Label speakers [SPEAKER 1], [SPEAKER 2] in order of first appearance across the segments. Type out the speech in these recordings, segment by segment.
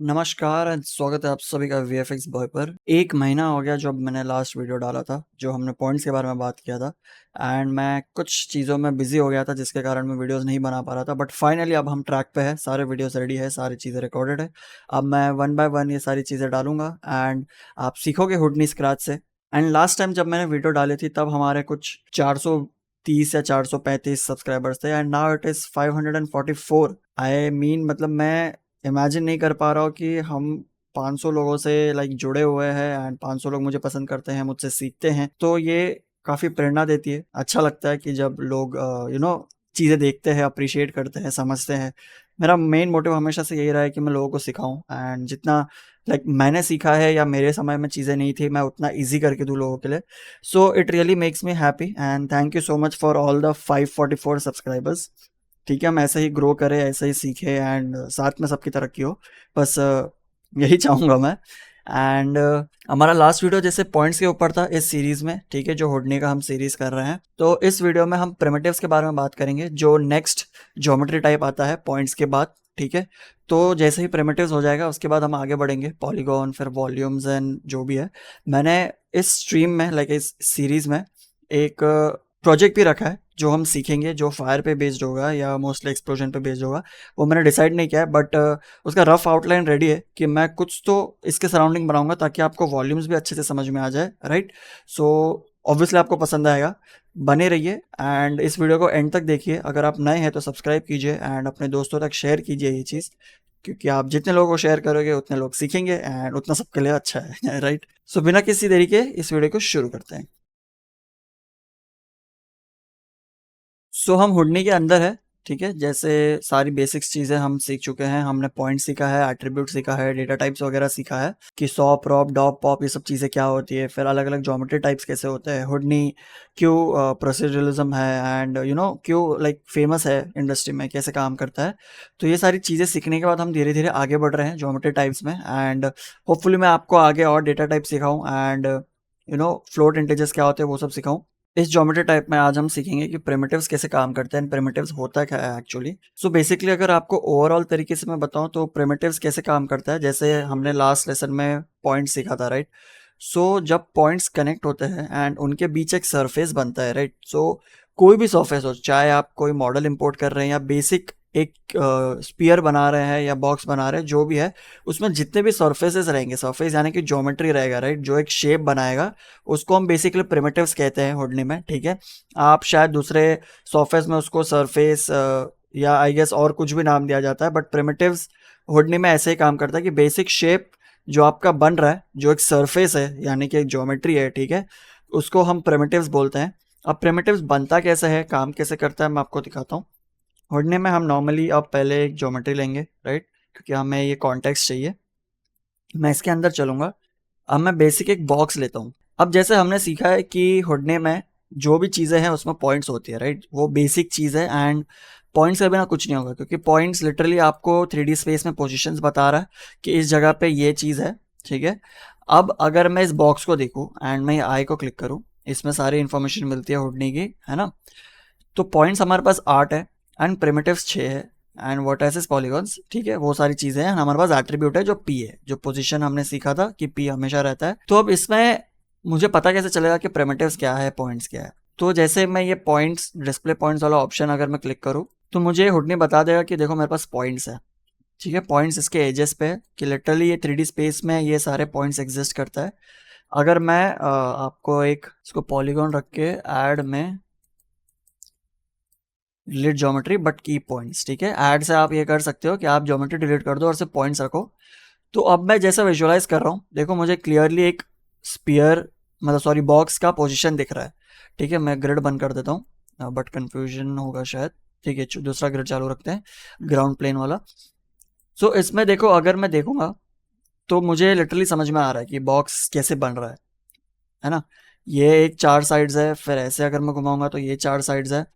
[SPEAKER 1] नमस्कार एंड स्वागत है आप सभी का वीएफएक्स बॉय पर। 1 महीना हो गया जब मैंने लास्ट वीडियो डाला था, जो हमने पॉइंट्स के बारे में बात किया था। एंड मैं कुछ चीज़ों में बिज़ी हो गया था जिसके कारण मैं वीडियोस नहीं बना पा रहा था, बट फाइनली अब हम ट्रैक पे है, सारे वीडियोस रेडी है, सारी चीज़ें रिकॉर्डेड है। अब मैं वन बाय वन ये सारी चीज़ें डालूंगा एंड आप सीखोगे हुडनी स्क्रैच से। एंड लास्ट टाइम जब मैंने वीडियो डाली थी तब हमारे कुछ 430 या 435 सब्सक्राइबर्स थे and now it is 544। I mean मतलब मैं इमेजिन नहीं कर पा रहा हूँ कि हम 500 लोगों से लाइक जुड़े हुए हैं एंड 500 लोग मुझे पसंद करते हैं, मुझसे सीखते हैं, तो ये काफ़ी प्रेरणा देती है। अच्छा लगता है कि जब लोग चीज़ें देखते हैं, अप्रिशिएट करते हैं, समझते हैं। मेरा मेन मोटिव हमेशा से यही रहा है कि मैं लोगों को सिखाऊं एंड जितना लाइक मैंने सीखा है या मेरे समय में चीज़ें नहीं थी, मैं उतना ईजी करके दूँ लोगों के लिए। So it really makes me happy and thank you so much for all the 544 subscribers. ठीक है, हम ऐसे ही ग्रो करें, ऐसे ही सीखें एंड साथ में सबकी तरक्की हो, बस यही चाहूँगा मैं। एंड हमारा लास्ट वीडियो जैसे पॉइंट्स के ऊपर था इस सीरीज़ में, ठीक है, जो हुडनी का हम सीरीज़ कर रहे हैं। तो इस वीडियो में हम प्रिमिटिव्स के बारे में बात करेंगे, जो नेक्स्ट ज्योमेट्री टाइप आता है पॉइंट्स के बाद। ठीक है, तो जैसे ही प्रिमिटिव्स हो जाएगा उसके बाद हम आगे बढ़ेंगे, पॉलीगॉन, फिर वॉल्यूम्स एंड जो भी है। मैंने इस स्ट्रीम में लाइक इस सीरीज़ में एक प्रोजेक्ट भी रखा है जो हम सीखेंगे, जो फायर पे बेस्ड होगा या मोस्टली एक्सप्लोजन पे बेस्ड होगा। वो मैंने डिसाइड नहीं किया है, बट उसका रफ आउटलाइन रेडी है कि मैं कुछ तो इसके सराउंडिंग बनाऊंगा ताकि आपको वॉल्यूम्स भी अच्छे से समझ में आ जाए, राइट। सो ऑब्वियसली आपको पसंद आएगा, बने रहिए एंड इस वीडियो को एंड तक देखिए। अगर आप नए हैं तो सब्सक्राइब कीजिए एंड अपने दोस्तों तक शेयर कीजिए ये चीज़, क्योंकि आप जितने लोगों को शेयर करोगे उतने लोग सीखेंगे एंड उतना सबके लिए अच्छा है राइट। सो बिना किसी देरी के इस वीडियो को शुरू करते हैं। सो हम हुडनी के अंदर है, ठीक है। जैसे सारी बेसिक्स चीज़ें हम सीख चुके हैं, हमने पॉइंट सीखा है, एट्रीब्यूट सीखा है, डेटा टाइप्स वगैरह सीखा है कि सॉ, प्रॉप, डॉप, पॉप, ये सब चीज़ें क्या होती है, फिर अलग अलग ज्योमेट्री टाइप्स कैसे होते हैं, हुडनी क्यों प्रोसीजरलिज्म है एंड क्यों लाइक फेमस है इंडस्ट्री में, कैसे काम करता है। तो ये सारी चीज़ें सीखने के बाद हम धीरे धीरे आगे बढ़ रहे हैं ज्योमेट्री टाइप्स में एंड होपफुली मैं आपको आगे और डेटा टाइप सिखाऊँ एंड फ्लोट इंटीजर्स क्या होते हैं वो सब सिखाऊँ। इस ज्योमेट्री टाइप में आज हम सीखेंगे कि प्रिमिटिव्स कैसे काम करते हैं, प्रिमिटिव्स होता क्या है एक्चुअली। सो बेसिकली अगर आपको ओवरऑल तरीके से मैं बताऊं तो प्रिमिटिव्स कैसे काम करता है, जैसे हमने लास्ट लेसन में पॉइंट सीखा था, राइट। सो जब पॉइंट्स कनेक्ट होते हैं एंड उनके बीच एक सरफेस बनता है, राइट। सो कोई भी सरफेस हो, चाहे आप कोई मॉडल इंपोर्ट कर रहे हैं या बेसिक एक स्पीयर बना रहे हैं या बॉक्स बना रहे हैं, जो भी है, उसमें जितने भी सरफेसेस रहेंगे, सरफेस यानी कि ज्योमेट्री रहेगा, राइट, जो एक शेप बनाएगा, उसको हम बेसिकली प्रिमिटिव्स कहते हैं हुडनी में, ठीक है। आप शायद दूसरे सॉफ्टवेयर में उसको सरफेस या आई गेस और कुछ भी नाम दिया जाता है, बट प्रिमिटिव्स हुडनी में ऐसे ही काम करता है कि बेसिक शेप जो आपका बन रहा है, जो एक सरफेस है यानी कि एक ज्योमेट्री है, ठीक है, उसको हम प्रिमिटिव्स बोलते हैं। अब प्रिमिटिव्स बनता कैसे है, काम कैसे करता है, मैं आपको दिखाता हूँ। हुडनी में हम नॉर्मली अब पहले एक ज्योमेट्री लेंगे, राइट, क्योंकि हमें ये कॉन्टेक्स्ट चाहिए। मैं इसके अंदर चलूंगा। अब मैं बेसिक एक बॉक्स लेता हूँ। अब जैसे हमने सीखा है कि हुडनी में जो भी चीज़ें हैं उसमें पॉइंट्स होती है, राइट, वो बेसिक चीज़ है एंड पॉइंट्स के बिना कुछ नहीं होगा, क्योंकि पॉइंट्स लिटरली आपको 3D स्पेस में पोजीशंस बता रहा है कि इस जगह पे ये चीज़ है, ठीक है। अब अगर मैं इस बॉक्स को देखूँ एंड मैं आई को क्लिक करूँ, इसमें सारी इन्फॉर्मेशन मिलती है हुडनी की, है ना। तो पॉइंट्स हमारे पास 8 है एंड प्रिमिटिव्स 6 है एंड वर्टाइसेस पॉलीगॉन्स, ठीक है, वो सारी चीज़ें हैं। हमारे पास एट्रीब्यूट है जो पी है, जो पोजीशन हमने सीखा था कि पी हमेशा रहता है। तो अब इसमें मुझे पता कैसे चलेगा कि प्रिमिटिव्स क्या है, पॉइंट्स क्या है। तो जैसे मैं ये पॉइंट्स, डिस्प्ले पॉइंट्स वाला ऑप्शन अगर मैं क्लिक करूँ तो मुझे हुडनी बता देगा कि देखो मेरे पास पॉइंट्स है, ठीक है। पॉइंट्स इसके एजेस पे है कि लिटरली ये 3D स्पेस में ये सारे पॉइंट्स एग्जिस्ट करता है। अगर मैं आपको एक इसको पॉलीगॉन रख के ऐड में डिलीट ज्योमेट्री बट की पॉइंट्स, ठीक है, ऐड से आप ये कर सकते हो कि आप ज्योमेट्री डिलीट कर दो और सिर्फ पॉइंट्स रखो। तो अब मैं जैसा विजुअलाइज कर रहा हूँ, देखो मुझे क्लियरली एक स्पीयर, मतलब सॉरी बॉक्स का पोजीशन दिख रहा है, ठीक है। मैं ग्रिड बंद कर देता हूँ, बट कंफ्यूजन होगा शायद, ठीक है। दूसरा ग्रिड चालू रखते हैं, ग्राउंड प्लेन वाला। सो इसमें देखो, अगर मैं देखूंगा तो मुझे लिटरली समझ में आ रहा है कि बॉक्स कैसे बन रहा है ना। ये एक 4 साइड्स है, फिर ऐसे अगर मैं घुमाऊंगा तो ये 4 साइड्स है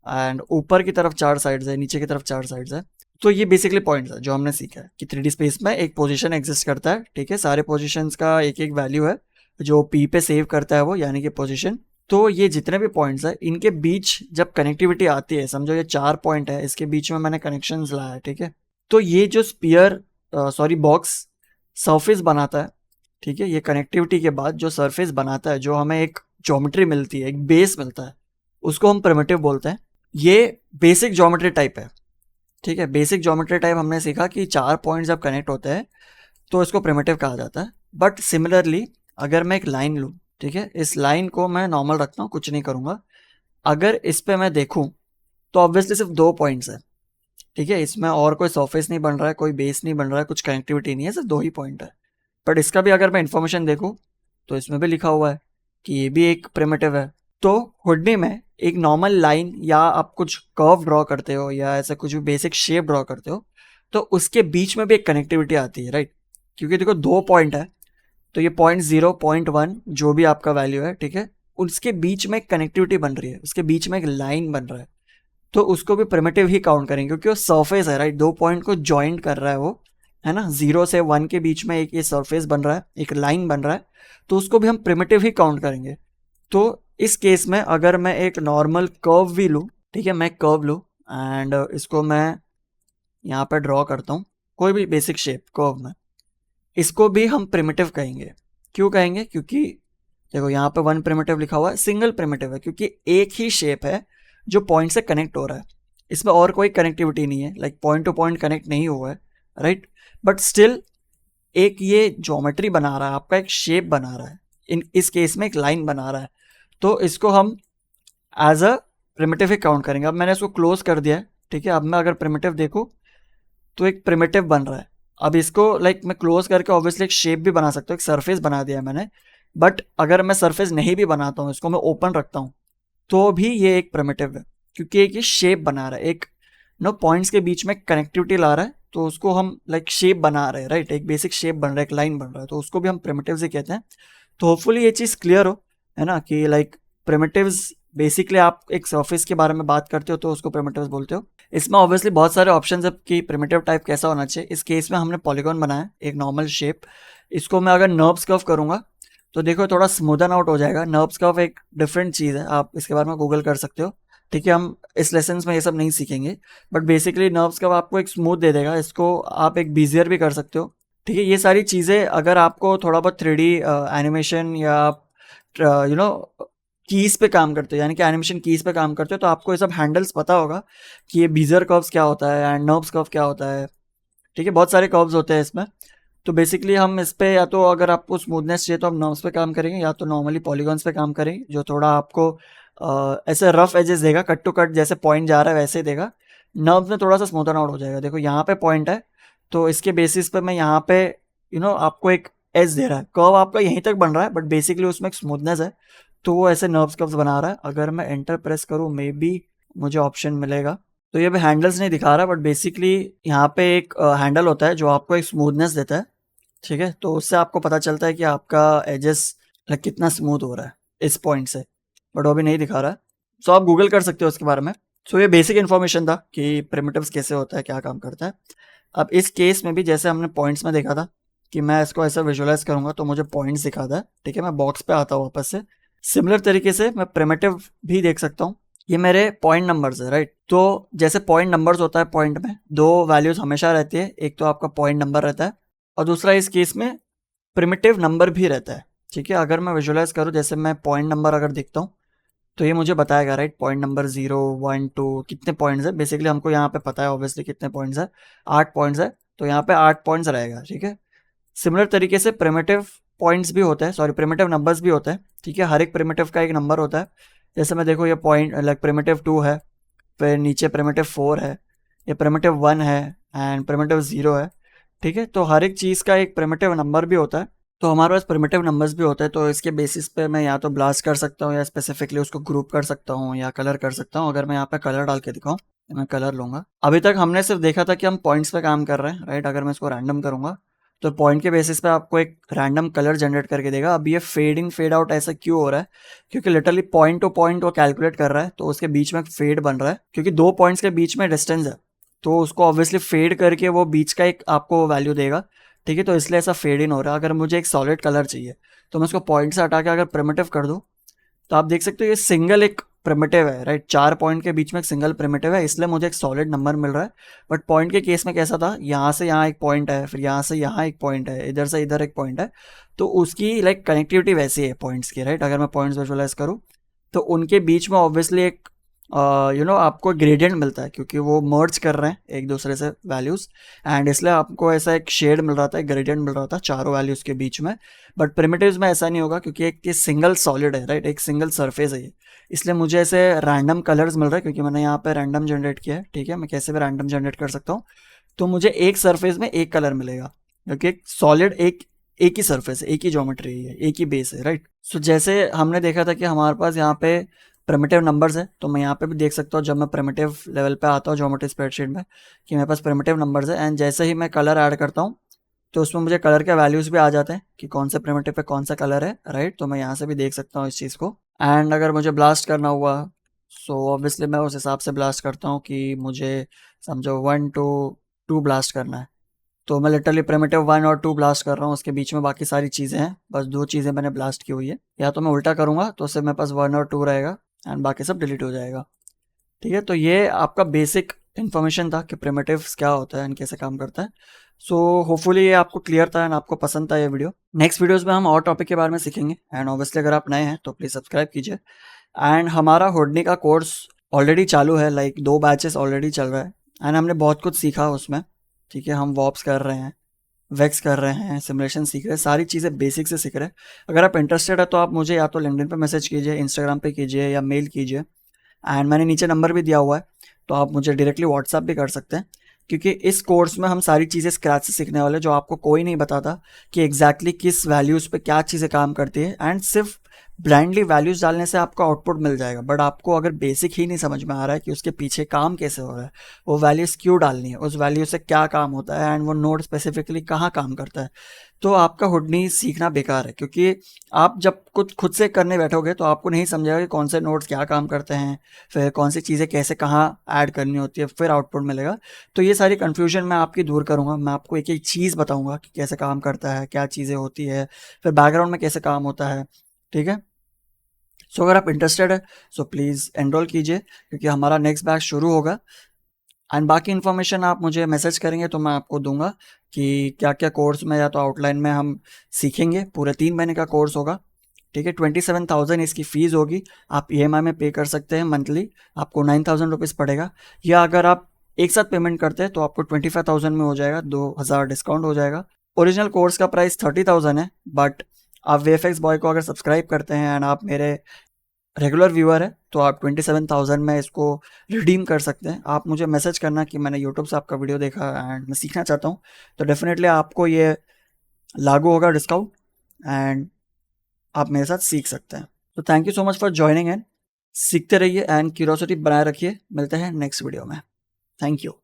[SPEAKER 1] एंड ऊपर की तरफ 4 साइड्स है, नीचे की तरफ 4 साइड्स है। तो ये बेसिकली पॉइंट्स है जो हमने सीखा है कि 3D स्पेस में एक पोजीशन एग्जिस्ट करता है, ठीक है। सारे पोजीशंस का एक एक वैल्यू है जो पी पे सेव करता है वो, यानी कि पोजीशन। तो ये जितने भी पॉइंट्स है इनके बीच जब कनेक्टिविटी आती है, समझो ये 4 पॉइंट है, इसके बीच में मैंने कनेक्शंस लाया है, ठीक है। तो ये जो स्पीयर सॉरी बॉक्स सरफेस बनाता है, ठीक है, ये कनेक्टिविटी के बाद जो सरफेस बनाता है, जो हमें एक ज्योमेट्री मिलती है, एक बेस मिलता है, उसको हम प्रिमिटिव बोलते हैं। ये बेसिक ज्योमेट्री टाइप है, ठीक है। बेसिक ज्योमेट्री टाइप हमने सीखा कि 4 पॉइंट जब कनेक्ट होते हैं तो इसको प्रिमिटिव कहा जाता है। बट सिमिलरली अगर मैं एक लाइन लूँ, ठीक है, इस लाइन को मैं नॉर्मल रखता हूँ, कुछ नहीं करूँगा। अगर इस पे मैं देखूँ तो ऑब्वियसली सिर्फ 2 पॉइंट्स है, ठीक है, इसमें और कोई सरफेस नहीं बन रहा है, कोई बेस नहीं बन रहा है, कुछ कनेक्टिविटी नहीं है, सिर्फ 2 ही पॉइंट है। बट इसका भी अगर मैं इन्फॉर्मेशन देखूँ तो इसमें भी लिखा हुआ है कि ये भी एक प्रिमिटिव है। तो हुडनी में एक नॉर्मल लाइन या आप कुछ कर्व ड्रॉ करते हो या ऐसा कुछ भी बेसिक शेप ड्रॉ करते हो तो उसके बीच में भी एक कनेक्टिविटी आती है, राइट। क्योंकि देखो 2 पॉइंट है तो ये 0.0 0.1 जो भी आपका वैल्यू है, ठीक है, उसके बीच में एक कनेक्टिविटी बन रही है, उसके बीच में एक लाइन बन रहा है, तो उसको भी प्रिमिटिव ही काउंट करेंगे क्योंकि वो सरफेस है, राइट। 2 पॉइंट को ज्वाइंट कर रहा है वो, है ना, 0 से 1 के बीच में एक ये सरफेस बन रहा है, एक लाइन बन रहा है, तो उसको भी हम प्रिमिटिव ही काउंट करेंगे। तो इस केस में अगर मैं एक नॉर्मल कर्व भी लूँ, ठीक है, मैं कर्व लूँ एंड इसको मैं यहाँ पर ड्रॉ करता हूँ, कोई भी बेसिक शेप कर्व में, इसको भी हम प्रिमिटिव कहेंगे। क्यों कहेंगे? क्योंकि देखो यहाँ पे 1 प्रिमिटिव लिखा हुआ है, सिंगल प्रिमिटिव है क्योंकि एक ही शेप है जो पॉइंट से कनेक्ट हो रहा है, इसमें और कोई कनेक्टिविटी नहीं है, like point two point connect नहीं हुआ है, राइट। बट स्टिल एक ये ज्योमेट्री बना रहा है, आपका एक शेप बना रहा है, इस केस में एक लाइन बना रहा है, तो इसको हम एज अ प्रिमिटिव ही काउंट करेंगे। अब मैंने इसको क्लोज कर दिया है, ठीक है। अब मैं अगर प्रिमिटिव देखूँ तो एक प्रिमिटिव बन रहा है। अब इसको लाइक मैं क्लोज करके ऑब्वियसली एक शेप भी बना सकता हूँ, एक सरफेस बना दिया है मैंने। बट अगर मैं सरफेस नहीं भी बनाता हूँ, इसको मैं ओपन रखता हूँ, तो भी ये एक प्रिमिटिव है क्योंकि एक ये शेप बना रहा है, एक नो पॉइंट्स के बीच में कनेक्टिविटी ला रहा है, तो उसको हम लाइक शेप बना रहे हैं, राइट। एक बेसिक शेप बन रहा है, एक लाइन बन रहा है, तो उसको भी हम प्रिमिटिव से कहते हैं। तो होपफुली ये चीज़ क्लियर हो, है ना, कि लाइक प्रिमिटिव्स बेसिकली आप एक सरफेस के बारे में बात करते हो तो उसको प्रिमिटिव्स बोलते हो। इसमें ऑब्वियसली बहुत सारे ऑप्शंस है कि प्रिमिटिव टाइप कैसा होना चाहिए। इस केस में हमने पॉलीगॉन बनाया, एक नॉर्मल शेप, इसको मैं अगर नर्व्स कर्व करूंगा तो देखो थोड़ा स्मूदन आउट हो जाएगा। नर्व्स कर्व एक डिफरेंट चीज़ है, आप इसके बारे में गूगल कर सकते हो, ठीक है। हम इस लेसन में ये सब नहीं सीखेंगे, बट बेसिकली नर्व्स कर्व आपको एक स्मूथ दे देगा, इसको आप एक बीजियर भी कर सकते हो, ठीक है। ये सारी चीज़ें अगर आपको थोड़ा बहुत 3D एनिमेशन या आप यू नो कीज पे काम करते हो, यानी कि एनिमेशन कीज पे काम करते हो, तो आपको ये सब हैंडल्स पता होगा कि ये बीजर कर्व्स क्या होता है एंड नर्व्स कर्व क्या होता है, ठीक है। बहुत सारे कर्व्स होते हैं इसमें। तो बेसिकली हम इस पे या तो अगर आपको स्मूथनेस चाहिए तो हम नर्व्स पे काम करेंगे, या तो नॉर्मली पॉलीगॉन्स पे काम करेंगे जो थोड़ा आपको ऐसे रफ एजेस देगा, कट टू कट जैसे पॉइंट जा रहा है वैसे ही देगा। नर्व्स में थोड़ा सा स्मूथन आउट हो जाएगा। देखो यहाँ पे पॉइंट है तो इसके बेसिस पे मैं यहाँ पे आपको एक एज दे रहा है, कर्व आपका यहीं तक बन रहा है बट बेसिकली उसमें एक स्मूथनेस है, तो वो ऐसे नर्व्स कर्व्स बना रहा है। अगर मैं एंटर प्रेस करूँ मे बी मुझे ऑप्शन मिलेगा, तो ये भी हैंडल्स नहीं दिखा रहा बट बेसिकली यहाँ पे एक हैंडल होता है जो आपको एक स्मूथनेस देता है, ठीक है। तो उससे आपको पता चलता है कि आपका एजेस कितना स्मूथ हो रहा है इस पॉइंट से, बट वो भी नहीं दिखा रहा है। सो आप गूगल कर सकते हो उसके बारे में। सो ये बेसिक इन्फॉर्मेशन था कि प्रिमिटिव्स कैसे होता है, क्या काम करता है। अब इस केस में भी जैसे हमने पॉइंट्स में देखा था कि मैं इसको ऐसा विजुअलाइज करूंगा तो मुझे पॉइंट्स दिखाता है, ठीक है। मैं बॉक्स पे आता हूँ वापस से, सिमिलर तरीके से मैं प्रिमिटिव भी देख सकता हूँ। ये मेरे पॉइंट नंबर्स है, राइट। तो जैसे पॉइंट नंबर्स होता है, पॉइंट में 2 वैल्यूज हमेशा रहती है, एक तो आपका पॉइंट नंबर रहता है और दूसरा इस केस में प्रिमिटिव नंबर भी रहता है, ठीक है। अगर मैं विजुअलाइज करूँ, जैसे मैं पॉइंट नंबर अगर देखता हूँ तो ये मुझे बताएगा, राइट, पॉइंट नंबर 0 1 2 कितने पॉइंट्स है। बेसिकली हमको यहाँ पे पता है ऑब्वियसली कितने पॉइंट्स है, 8 पॉइंट्स है, तो यहाँ पे 8 पॉइंट्स रहेगा, ठीक है। सिमिलर तरीके से प्रिमिटिव पॉइंट्स भी होते हैं, सॉरी प्रिमिटिव नंबर्स भी होते हैं, ठीक है। हर एक प्रिमिटिव का एक नंबर होता है। जैसे मैं देखो ये पॉइंट लाइक प्रिमिटिव 2 है, फिर नीचे प्रिमिटिव 4 है, ये प्रिमिटिव 1 है एंड प्रिमिटिव 0 है, ठीक है। तो हर एक चीज़ का एक प्रिमिटिव नंबर भी होता है, तो हमारे पास प्रिमिटिव नंबर्स भी होते हैं। तो इसके बेसिस पे मैं या तो ब्लास्ट कर सकता हूँ या स्पेसिफिकली उसको ग्रुप कर सकता हूँ या कलर कर सकता हूँ। अगर मैं यहाँ पे कलर डाल के दिखाऊँ तो मैं कलर लूँगा। अभी तक हमने सिर्फ देखा था कि हम पॉइंट्स पे काम कर रहे हैं, राइट। अगर मैं इसको रैंडम करूँगा तो पॉइंट के बेसिस पे आपको एक रैंडम कलर जनरेट करके देगा। अब ये फेड इन फेड आउट ऐसा क्यों हो रहा है? क्योंकि लिटरली पॉइंट टू पॉइंट वो कैलकुलेट कर रहा है, तो उसके बीच में फेड बन रहा है क्योंकि 2 पॉइंट्स के बीच में डिस्टेंस है, तो उसको ऑब्वियसली फेड करके वो बीच का एक आपको वैल्यू देगा, ठीक है। तो इसलिए ऐसा फेड इन हो रहा है। अगर मुझे एक सॉलिड कलर चाहिए तो मैं उसको पॉइंट से हटा के अगर प्रिमिटिव कर दूँ तो आप देख सकते हो ये सिंगल एक प्रिमिटिव है, राइट, 4 पॉइंट के बीच में एक सिंगल प्रिमिटिव है, इसलिए मुझे एक सॉलिड नंबर मिल रहा है। बट पॉइंट के केस में कैसा था, यहाँ से यहाँ एक पॉइंट है, फिर यहाँ से यहाँ एक पॉइंट है, इधर से इधर एक पॉइंट है, तो उसकी लाइक कनेक्टिविटी वैसी है पॉइंट्स की, राइट। अगर मैं पॉइंट्स विजुअलाइज करूँ तो उनके बीच में ऑब्वियसली एक आपको ग्रेडियंट मिलता है, क्योंकि वो मर्ज कर रहे हैं एक दूसरे से वैल्यूज, एंड इसलिए आपको ऐसा एक शेड मिल रहा था, एक ग्रेडियंट मिल रहा था चारों वैल्यूज के बीच में। बट प्रिमिटिव्स में ऐसा नहीं होगा, क्योंकि एक सिंगल सॉलिड है, राइट, एक सिंगल सरफेस है ये, इसलिए मुझे ऐसे रैंडम कलर्स मिल रहे हैं, क्योंकि मैंने यहाँ पे रैंडम जनरेट किया है, ठीक है, मैं कैसे भी रैंडम जनरेट कर सकता हूँ। तो मुझे एक सरफेस में एक कलर मिलेगा, क्योंकि एक सॉलिड एक ही सरफेस है, एक ही ज्योमेट्री है, एक ही बेस है, राइट। सो जैसे हमने देखा था कि हमारे पास यहाँ पे प्रिमिटिव नंबर्स है, तो मैं यहाँ पे भी देख सकता हूँ जब मैं प्रिमिटिव लेवल पे आता हूँ ज्योमेट्री स्प्रेडशीट में कि मेरे पास प्रिमिटिव नंबर्स है, एंड जैसे ही मैं कलर ऐड करता हूँ तो उसमें मुझे कलर के वैल्यूज भी आ जाते हैं कि कौन से प्रिमिटिव पे कौन सा कलर है, राइट। तो मैं यहाँ से भी देख सकता हूँ इस चीज़ को। एंड अगर मुझे ब्लास्ट करना हुआ, सो ऑब्वियसली मैं उस हिसाब से ब्लास्ट करता हूँ कि मुझे समझो 1 to 2 ब्लास्ट करना है, तो मैं लिटरली प्रिमिटिव 1 और 2 ब्लास्ट कर रहा हूँ, उसके बीच में बाकी सारी चीज़ें हैं, बस 2 चीज़ें मैंने ब्लास्ट की हुई है। या तो मैं उल्टा करूँगा तो उससे मेरे पास 1 और 2 रहेगा एंड बाकी सब डिलीट हो जाएगा, ठीक है। तो ये आपका बेसिक इन्फॉर्मेशन था कि प्रिमिटिव्स क्या होता है एंड कैसे काम करता है। सो होपफुली ये आपको क्लियर था एंड आपको पसंद था ये वीडियो। नेक्स्ट वीडियोस में हम और टॉपिक के बारे में सीखेंगे, एंड ऑब्वियसली अगर आप नए हैं तो प्लीज़ सब्सक्राइब कीजिए। एंड हमारा होडनी का कोर्स ऑलरेडी चालू है, लाइक 2 बैचेस ऑलरेडी चल रहा है, एंड हमने बहुत कुछ सीखा उसमें, ठीक है। हम वॉप्स कर रहे हैं, वेक्स कर रहे हैं, सिमुलेशन सीख रहे हैं, सारी चीज़ें बेसिक से सीख रहे हैं। अगर आप इंटरेस्टेड है तो आप मुझे या तो लिंक्डइन पे मैसेज कीजिए, इंस्टाग्राम पे कीजिए या मेल कीजिए, एंड मैंने नीचे नंबर भी दिया हुआ है, तो आप मुझे डायरेक्टली व्हाट्सअप भी कर सकते हैं। क्योंकि इस कोर्स में हम सारी चीज़ें स्क्रैच से सीखने वाले, जो आपको कोई नहीं बताता कि एग्जैक्टली किस वैल्यूज़ पे क्या चीज़ें काम करती है, एंड सिर्फ ब्लाइंडली वैल्यूज़ डालने से आपको आउटपुट मिल जाएगा। बट आपको अगर बेसिक ही नहीं समझ में आ रहा है कि उसके पीछे काम कैसे हो रहा है, वो वैल्यूज़ क्यों डालनी है, उस वैल्यू से क्या काम होता है, एंड वो नोड स्पेसिफिकली कहाँ काम करता है, तो आपका हुडनी सीखना बेकार है। क्योंकि आप जब कुछ खुद से करने बैठोगे तो आपको नहीं समझेगा कि कौन से नोड्स क्या काम करते हैं, फिर कौन सी चीज़ें कैसे कहाँ ऐड करनी होती है, फिर आउटपुट मिलेगा। तो ये सारी कन्फ्यूजन मैं आपकी दूर करूँगा, मैं आपको एक एक चीज़ बताऊँगा कि कैसे काम करता है, क्या चीज़ें होती है, फिर बैकग्राउंड में कैसे काम होता है, ठीक है। सो अगर आप इंटरेस्टेड है सो प्लीज़ एनरोल कीजिए, क्योंकि हमारा नेक्स्ट बैच शुरू होगा। एंड बाकी इन्फॉर्मेशन आप मुझे मैसेज करेंगे तो मैं आपको दूंगा कि क्या क्या कोर्स में या तो आउटलाइन में हम सीखेंगे। पूरे 3 महीने का कोर्स होगा, ठीक है। 27,000 इसकी फ़ीस होगी, आप EMI में पे कर सकते हैं मंथली, आपको 9,000 रुपीज़ पड़ेगा। या अगर आप एक साथ पेमेंट करते हैं तो आपको 25,000 में हो जाएगा, 2,000 डिस्काउंट हो जाएगा। ओरिजिनल कोर्स का प्राइस 30,000 है, बट आप VFX बॉय को अगर सब्सक्राइब करते हैं एंड आप मेरे रेगुलर व्यूअर है तो आप 27,000 में इसको रिडीम कर सकते हैं। आप मुझे मैसेज करना कि मैंने यूट्यूब से आपका वीडियो देखा एंड मैं सीखना चाहता हूँ, तो डेफिनेटली आपको ये लागू होगा डिस्काउंट, एंड आप मेरे साथ सीख सकते हैं। तो thank you so much for joining and सीखते रहिए एंड क्यूरियोसिटी बनाए रखिए। मिलते हैं नेक्स्ट वीडियो में। Thank you.